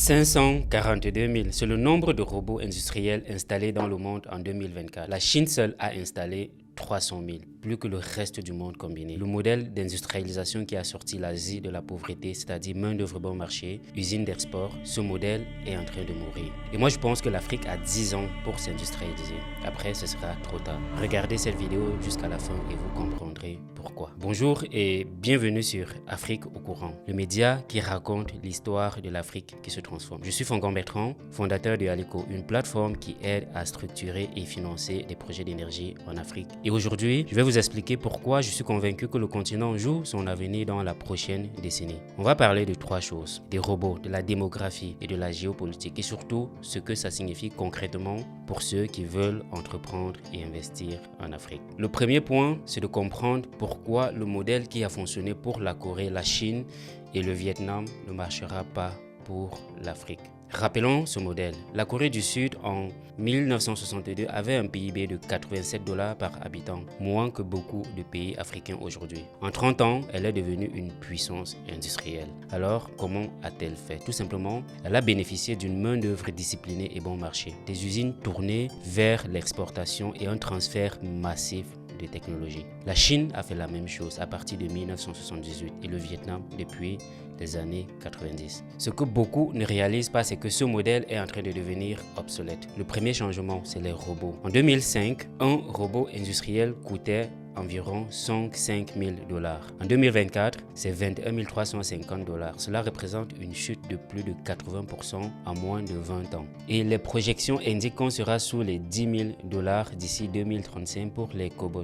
542 000, c'est le nombre de robots industriels installés dans le monde en 2024. La Chine seule a installé 300 000, plus que le reste du monde combiné. Le modèle d'industrialisation qui a sorti l'Asie de la pauvreté, c'est-à-dire main-d'œuvre bon marché, usine d'export, ce modèle est en train de mourir. Et moi, je pense que l'Afrique a 10 ans pour s'industrialiser. Après, ce sera trop tard. Regardez cette vidéo jusqu'à la fin et vous comprendrez pourquoi. Bonjour et bienvenue sur Afrique au courant, le média qui raconte l'histoire de l'Afrique qui se transforme. Je suis Fongon Bertrand, fondateur de Alico, une plateforme qui aide à structurer et financer des projets d'énergie en Afrique. Et aujourd'hui, je vais vous expliquer pourquoi je suis convaincu que le continent joue son avenir dans la prochaine décennie. On va parler de 3 choses, des robots, de la démographie et de la géopolitique, et surtout ce que ça signifie concrètement pour ceux qui veulent entreprendre et investir en Afrique. Le premier point, c'est de comprendre pourquoi le modèle qui a fonctionné pour la Corée, la Chine et le Vietnam ne marchera pas pour l'Afrique. Rappelons ce modèle. La Corée du Sud en 1962 avait un PIB de 87 $ par habitant, moins que beaucoup de pays africains aujourd'hui. En 30 ans, elle est devenue une puissance industrielle. Alors, comment a-t-elle fait? Tout simplement, elle a bénéficié d'une main-d'œuvre disciplinée et bon marché, des usines tournées vers l'exportation et un transfert massif de technologie. La Chine a fait la même chose à partir de 1978 et le Vietnam depuis les années 90. Ce que beaucoup ne réalisent pas, c'est que ce modèle est en train de devenir obsolète. Le premier changement, c'est les robots. En 2005, un robot industriel coûtait environ 105 000 $. En 2024, c'est 21 350 $. Cela représente une chute de plus de 80% en moins de 20 ans. Et les projections indiquent qu'on sera sous les 10 000 $ d'ici 2035 pour les cobots,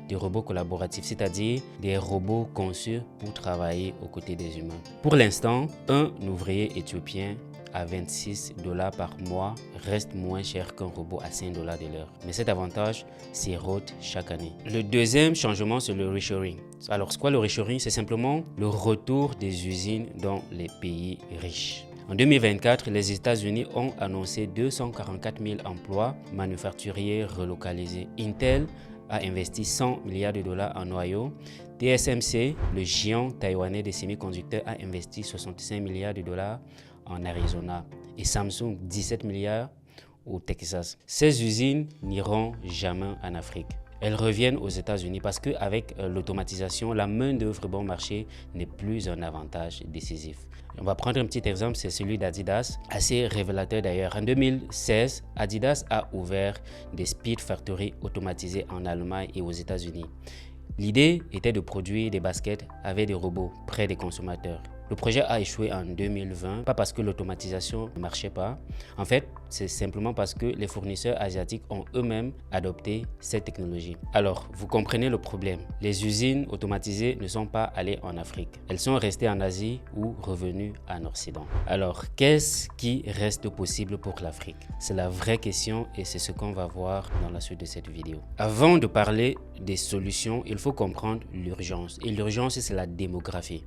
des robots collaboratifs, c'est-à-dire des robots conçus pour travailler aux côtés des humains. Pour l'instant, un ouvrier éthiopien à 26 $ par mois reste moins cher qu'un robot à 5 $ de l'heure. Mais cet avantage s'érode chaque année. Le deuxième changement, c'est le reshoring. Alors, c'est quoi le reshoring? C'est simplement le retour des usines dans les pays riches. En 2024, les États-Unis ont annoncé 244 000 emplois manufacturiers relocalisés. Intel a investi 100 milliards de $ en Ohio. TSMC, le géant taïwanais des semi-conducteurs, a investi 65 milliards de $ en Arizona et Samsung 17 milliards au Texas. Ces usines n'iront jamais en Afrique. Elles reviennent aux États-Unis parce qu'avec l'automatisation, la main-d'œuvre bon marché n'est plus un avantage décisif. On va prendre un petit exemple, c'est celui d'Adidas, assez révélateur d'ailleurs. En 2016, Adidas a ouvert des Speed Factory automatisées en Allemagne et aux États-Unis. L'idée était de produire des baskets avec des robots près des consommateurs. Le projet a échoué en 2020, pas parce que l'automatisation ne marchait pas. En fait, c'est simplement parce que les fournisseurs asiatiques ont eux-mêmes adopté cette technologie. Alors, vous comprenez le problème. Les usines automatisées ne sont pas allées en Afrique. Elles sont restées en Asie ou revenues en Occident. Alors, qu'est-ce qui reste possible pour l'Afrique? C'est la vraie question et c'est ce qu'on va voir dans la suite de cette vidéo. Avant de parler des solutions, il faut comprendre l'urgence. Et l'urgence, c'est la démographie.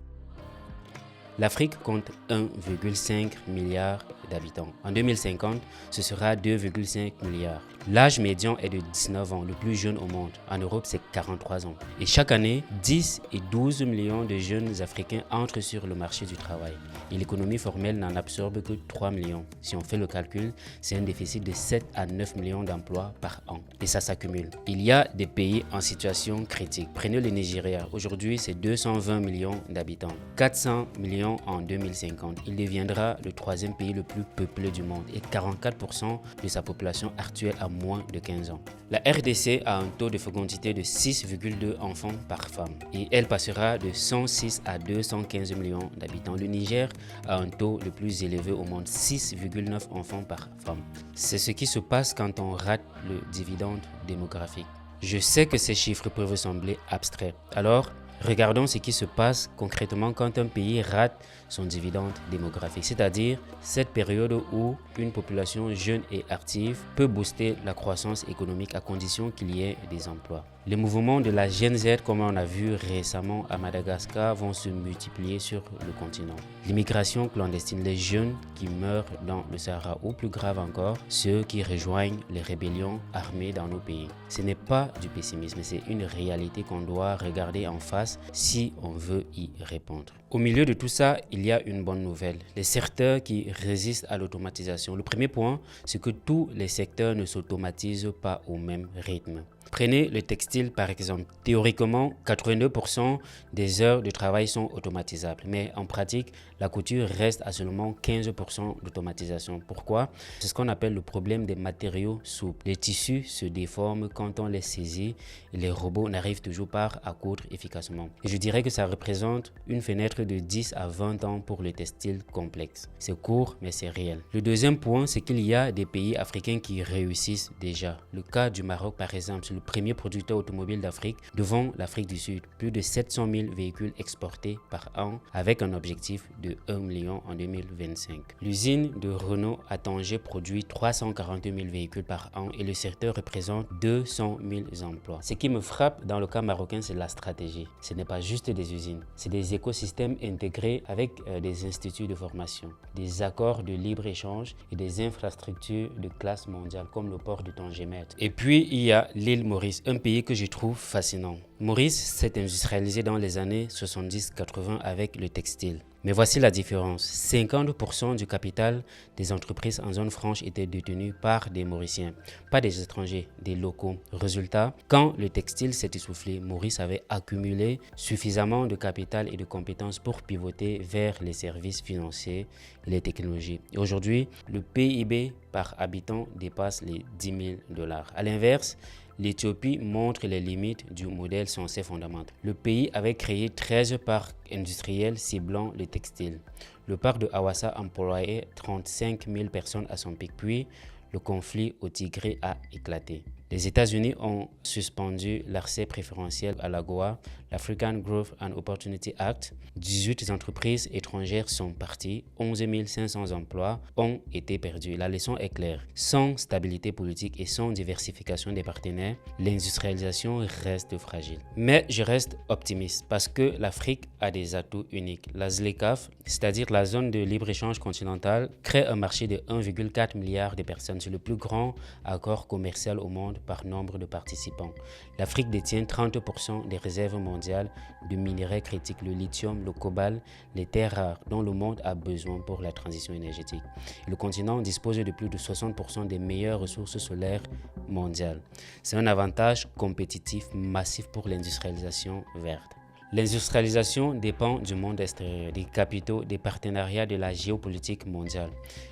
L'Afrique compte 1,5 milliard d'habitants. En 2050, ce sera 2,5 milliards. L'âge médian est de 19 ans, le plus jeune au monde. En Europe, c'est 43 ans. Et chaque année, 10 et 12 millions de jeunes Africains entrent sur le marché du travail. Et l'économie formelle n'en absorbe que 3 millions. Si on fait le calcul, c'est un déficit de 7 à 9 millions d'emplois par an. Et ça s'accumule. Il y a des pays en situation critique. Prenez le Nigeria. Aujourd'hui, c'est 220 millions d'habitants. 400 millions en 2050. Il deviendra le 3e pays le plus peuplé du monde et 44% de sa population actuelle a moins de 15 ans. La RDC a un taux de fécondité de 6,2 enfants par femme et elle passera de 106 à 215 millions d'habitants. Le Niger a un taux le plus élevé au monde, 6,9 enfants par femme. C'est ce qui se passe quand on rate le dividende démographique. Je sais que ces chiffres peuvent sembler abstraits. Alors, regardons ce qui se passe concrètement quand un pays rate son dividende démographique, c'est-à-dire cette période où une population jeune et active peut booster la croissance économique à condition qu'il y ait des emplois. Les mouvements de la Gen Z, comme on a vu récemment à Madagascar, vont se multiplier sur le continent. L'immigration clandestine, les jeunes qui meurent dans le Sahara ou plus grave encore, ceux qui rejoignent les rébellions armées dans nos pays. Ce n'est pas du pessimisme, c'est une réalité qu'on doit regarder en face si on veut y répondre. Au milieu de tout ça, il y a une bonne nouvelle. Les secteurs qui résistent à l'automatisation. Le premier point, c'est que tous les secteurs ne s'automatisent pas au même rythme. Prenez le textile par exemple. Théoriquement, 82% des heures de travail sont automatisables. Mais en pratique, la couture reste à seulement 15% d'automatisation. Pourquoi? C'est ce qu'on appelle le problème des matériaux souples. Les tissus se déforment quand on les saisit et les robots n'arrivent toujours pas à coudre efficacement. Et je dirais que ça représente une fenêtre de 10 à 20 ans pour le textile complexe. C'est court, mais c'est réel. Le deuxième point, c'est qu'il y a des pays africains qui réussissent déjà. Le cas du Maroc par exemple, c'est le premier producteur automobile d'Afrique devant l'Afrique du Sud. Plus de 700 000 véhicules exportés par an avec un objectif de 1 million en 2025. L'usine de Renault à Tanger produit 342 000 véhicules par an et le secteur représente 200 000 emplois. Ce qui me frappe dans le cas marocain, c'est la stratégie. Ce n'est pas juste des usines, c'est des écosystèmes intégrés avec des instituts de formation, des accords de libre-échange et des infrastructures de classe mondiale comme le port de Tanger-Med. Et puis, il y a l'île Maurice, un pays que je trouve fascinant. Maurice s'est industrialisé dans les années 70-80 avec le textile. Mais voici la différence. 50% du capital des entreprises en zone franche était détenu par des Mauriciens, pas des étrangers, des locaux. Résultat, quand le textile s'est essoufflé, Maurice avait accumulé suffisamment de capital et de compétences pour pivoter vers les services financiers et les technologies. Et aujourd'hui, le PIB par habitant dépasse les 10 000 $. À l'inverse, l'Éthiopie montre les limites du modèle censé fondamental. Le pays avait créé 13 parcs industriels ciblant le textile. Le parc de Hawassa employait 35 000 personnes à son pic, puis le conflit au Tigré a éclaté. Les États-Unis ont suspendu l'accès préférentiel à l'AGOA, l'African Growth and Opportunity Act. 18 entreprises étrangères sont parties, 11 500 emplois ont été perdus. La leçon est claire. Sans stabilité politique et sans diversification des partenaires, l'industrialisation reste fragile. Mais je reste optimiste parce que l'Afrique a des atouts uniques. La ZLECAf, c'est-à-dire la zone de libre-échange continentale, crée un marché de 1,4 milliard de personnes. C'est le plus grand accord commercial au monde par nombre de participants. L'Afrique détient 30% des réserves mondiales de minerais critiques, le lithium, le cobalt, les terres rares dont le monde a besoin pour la transition énergétique. Le continent dispose de plus de 60% des meilleures ressources solaires mondiales. C'est un avantage compétitif massif pour l'industrialisation verte. L'industrialisation dépend du monde extérieur, des capitaux, des partenariats, de la géopolitique mondiale.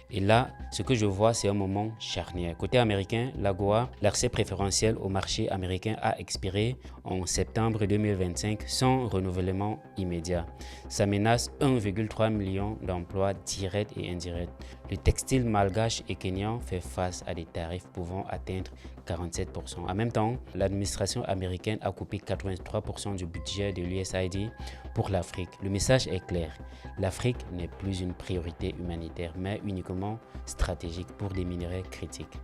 Et là, ce que je vois, c'est un moment charnière. Côté américain, l'AGOA, l'accès préférentiel au marché américain a expiré en septembre 2025 sans renouvellement immédiat. Ça menace 1,3 million d'emplois directs et indirects. Le textile malgache et kenyan fait face à des tarifs pouvant atteindre 47%. En même temps, l'administration américaine a coupé 83% du budget de l'USAID pour l'Afrique. Le message est clair. L'Afrique n'est plus une priorité humanitaire, mais uniquement stratégique pour des minerais critiques.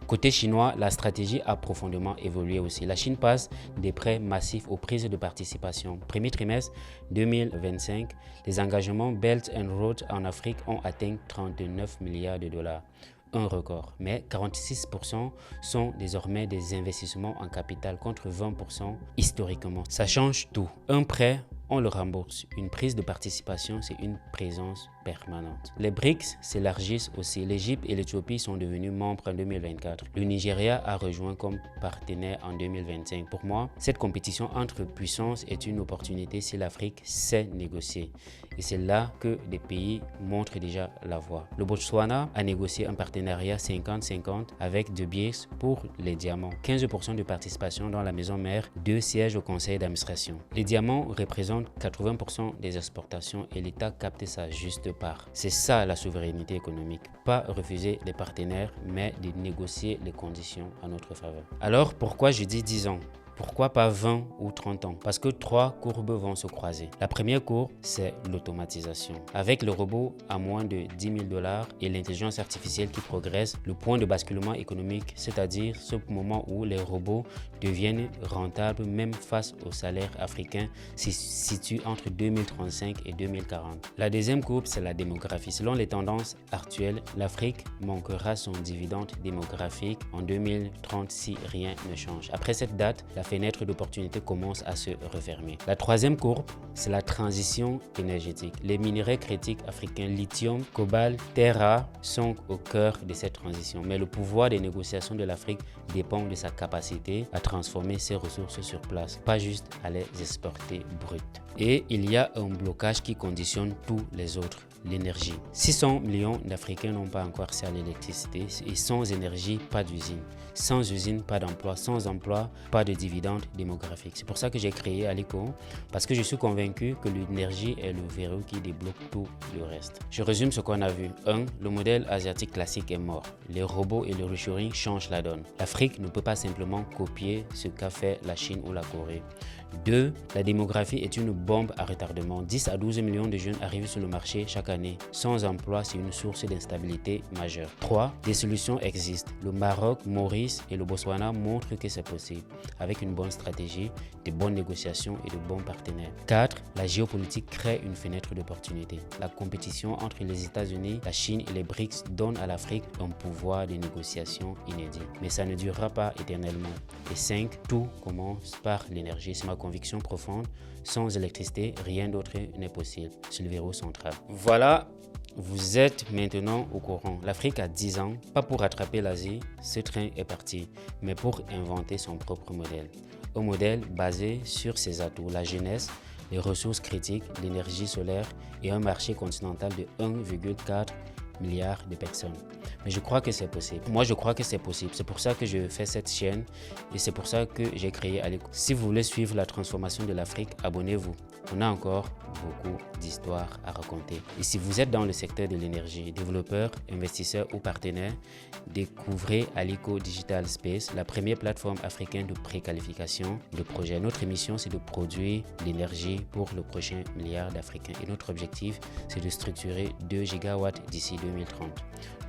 Côté chinois, la stratégie a profondément évolué aussi. La Chine passe des prêts massifs aux prises de participation. Premier trimestre 2025, les engagements Belt and Road en Afrique ont atteint 39 milliards de dollars. Un record, mais 46% sont désormais des investissements en capital contre 20% historiquement. Ça change tout. Un prêt, on le rembourse. Une prise de participation, c'est une présence permanente. Les BRICS s'élargissent aussi. L'Égypte et l'Éthiopie sont devenus membres en 2024. Le Nigeria a rejoint comme partenaire en 2025. Pour moi, cette compétition entre puissances est une opportunité si l'Afrique sait négocier. Et c'est là que des pays montrent déjà la voie. Le Botswana a négocié un partenariat 50-50 avec De Beers pour les diamants. 15% de participation dans la maison mère, 2 sièges au conseil d'administration. Les diamants représentent 80% des exportations et l'État capte sa juste part. C'est ça la souveraineté économique. Pas refuser les partenaires, mais de négocier les conditions à notre faveur. Alors pourquoi je dis 10 ans ? Pourquoi pas 20 ou 30 ans? Parce que 3 courbes vont se croiser. La première courbe, c'est l'automatisation. Avec le robot à moins de 10 000 $ et l'intelligence artificielle qui progresse, le point de basculement économique, c'est-à-dire ce moment où les robots deviennent rentables même face au salaire africain, se situe entre 2035 et 2040. La deuxième courbe, c'est la démographie. Selon les tendances actuelles, l'Afrique manquera son dividende démographique en 2030 si rien ne change. Après cette date, la fenêtre d'opportunité commence à se refermer. La troisième courbe, c'est la transition énergétique. Les minerais critiques africains, lithium, cobalt, terres rares, sont au cœur de cette transition. Mais le pouvoir des négociations de l'Afrique dépend de sa capacité à transformer ses ressources sur place, pas juste à les exporter brutes. Et il y a un blocage qui conditionne tous les autres: l'énergie. 600 millions d'Africains n'ont pas encore accès à l'électricité et sans énergie, pas d'usine. Sans usine, pas d'emploi. Sans emploi, pas de dividendes démographiques. C'est pour ça que j'ai créé Aliko, parce que je suis convaincu que l'énergie est le verrou qui débloque tout le reste. Je résume ce qu'on a vu. 1. Le modèle asiatique classique est mort. Les robots et le reshoring changent la donne. L'Afrique ne peut pas simplement copier ce qu'a fait la Chine ou la Corée. 2. La démographie est une bombe à retardement. 10 à 12 millions de jeunes arrivent sur le marché chaque année. Sans emploi, c'est une source d'instabilité majeure. 3. Des solutions existent. Le Maroc, Maurice et le Botswana montrent que c'est possible, avec une bonne stratégie, de bonnes négociations et de bons partenaires. 4. La géopolitique crée une fenêtre d'opportunité. La compétition entre les États-Unis, la Chine et les BRICS donne à l'Afrique un pouvoir de négociation inédit. Mais ça ne durera pas éternellement. Et 5. Tout commence par l'énergie. C'est ma conviction profonde. Sans électricité, rien d'autre n'est possible. C'est le verrou central. Voilà, vous êtes maintenant au courant. L'Afrique a 10 ans, pas pour rattraper l'Asie, ce train est parti, mais pour inventer son propre modèle. Un modèle basé sur ses atouts: la jeunesse, les ressources critiques, l'énergie solaire et un marché continental de 1,4 milliard de personnes. Mais je crois que c'est possible. Moi, je crois que c'est possible. C'est pour ça que je fais cette chaîne et c'est pour ça que j'ai créé Aliko. Si vous voulez suivre la transformation de l'Afrique, abonnez-vous. On a encore beaucoup d'histoires à raconter. Et si vous êtes dans le secteur de l'énergie, développeur, investisseur ou partenaire, découvrez Aliko Digital Space, la première plateforme africaine de préqualification de projets. Notre mission, c'est de produire l'énergie pour le prochain milliard d'Africains. Et notre objectif, c'est de structurer 2 gigawatts d'ici 2030.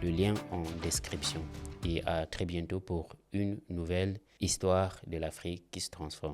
Le lien en description. Et à très bientôt pour une nouvelle histoire de l'Afrique qui se transforme.